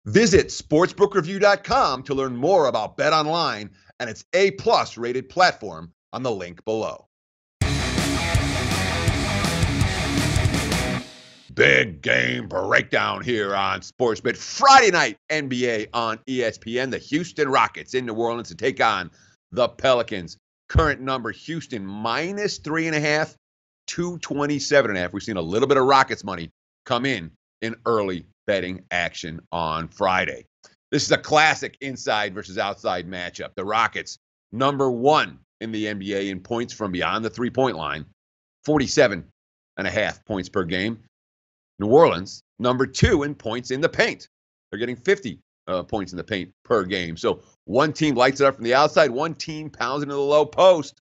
Visit sportsbookreview.com to learn more about BetOnline and its A-plus rated platform on the link below. Big game breakdown here on SportsBet. Friday night NBA on ESPN. The Houston Rockets in New Orleans to take on the Pelicans. Current number, Houston minus 3.5, 227.5. We've seen a little bit of Rockets money come in early betting action on Friday. This is a classic inside versus outside matchup. The Rockets, number 1 in the NBA in points from beyond the three-point line, 47.5 points per game. New Orleans, number 2 in points in the paint. They're getting 50 points in the paint per game. So one team lights it up from the outside, one team pounds into the low post.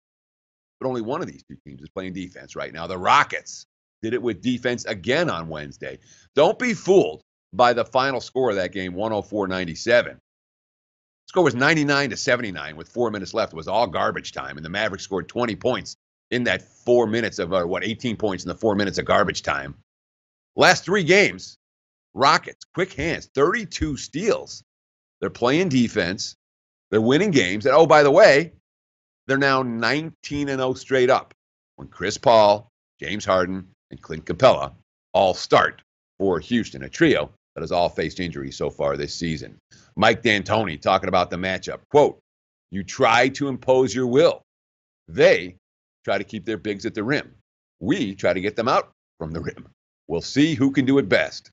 But only one of these two teams is playing defense right now. The Rockets did it with defense again on Wednesday. Don't be fooled by the final score of that game, 104-97. Score was 99-79 with 4 minutes left. It was all garbage time, and the Mavericks scored 20 points in that 4 minutes of, 18 points in the 4 minutes of garbage time. Last 3 games, Rockets, quick hands, 32 steals. They're playing defense. They're winning games. And, oh, by the way, they're now 19-0 straight up when Chris Paul, James Harden, and Clint Capella all start for Houston, a trio that has all faced injuries so far this season. Mike D'Antoni talking about the matchup. Quote, "You try to impose your will. They try to keep their bigs at the rim. We try to get them out from the rim. We'll see who can do it best.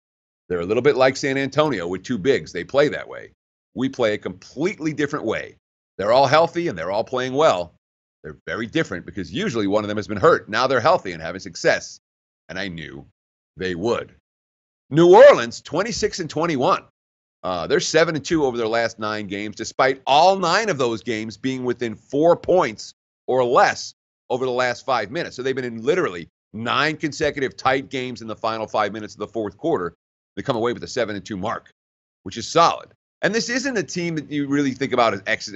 They're a little bit like San Antonio with 2 bigs. They play that way. We play a completely different way. They're all healthy and they're all playing well. They're very different because usually one of them has been hurt. Now they're healthy and having success. And I knew they would." New Orleans, 26-21. They're 7-2 over their last 9 games, despite all 9 of those games being within 4 points or less over the last 5 minutes. So they've been in literally 9 consecutive tight games in the final 5 minutes of the fourth quarter. They come away with a 7-2 mark, which is solid. And this isn't a team that you really think about as X's.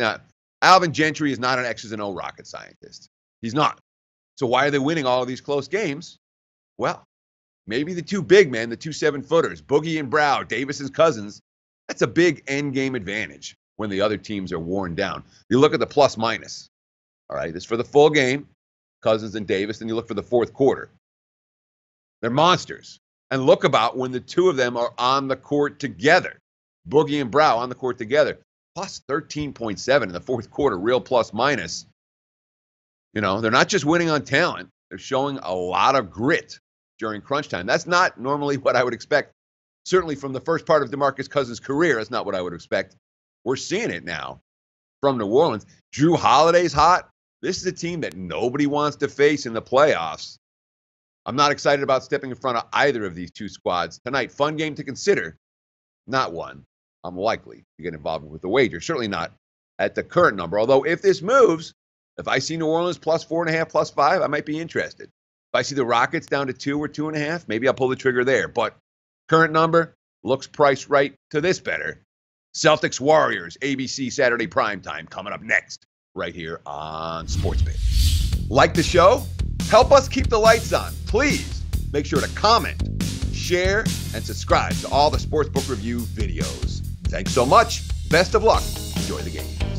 Alvin Gentry is not an X's and O rocket scientist. He's not. So why are they winning all of these close games? Well, maybe the 2 big men, the 2 7-footers, Boogie and Brow, Davis and Cousins, that's a big end game advantage when the other teams are worn down. You look at the plus minus. All right, this is for the full game, Cousins and Davis, and you look for the fourth quarter. They're monsters. And look about when the 2 of them are on the court together. Boogie and Brow on the court together. Plus 13.7 in the fourth quarter, real plus minus. You know, they're not just winning on talent. They're showing a lot of grit during crunch time. That's not normally what I would expect. Certainly from the first part of DeMarcus Cousins' career, that's not what I would expect. We're seeing it now from New Orleans. Drew Holiday's hot. This is a team that nobody wants to face in the playoffs. I'm not excited about stepping in front of either of these 2 squads tonight. Fun game to consider. Not one I'm likely to get involved with the wager. Certainly not at the current number. Although if this moves, if I see New Orleans plus 4.5, plus 5, I might be interested. If I see the Rockets down to 2 or 2.5, maybe I'll pull the trigger there. But current number looks priced right to this better. Celtics Warriors, ABC Saturday primetime coming up next right here on SportsBet. Like the show? Help us keep the lights on. Please make sure to comment, share, and subscribe to all the Sportsbook Review videos. Thanks so much. Best of luck. Enjoy the game.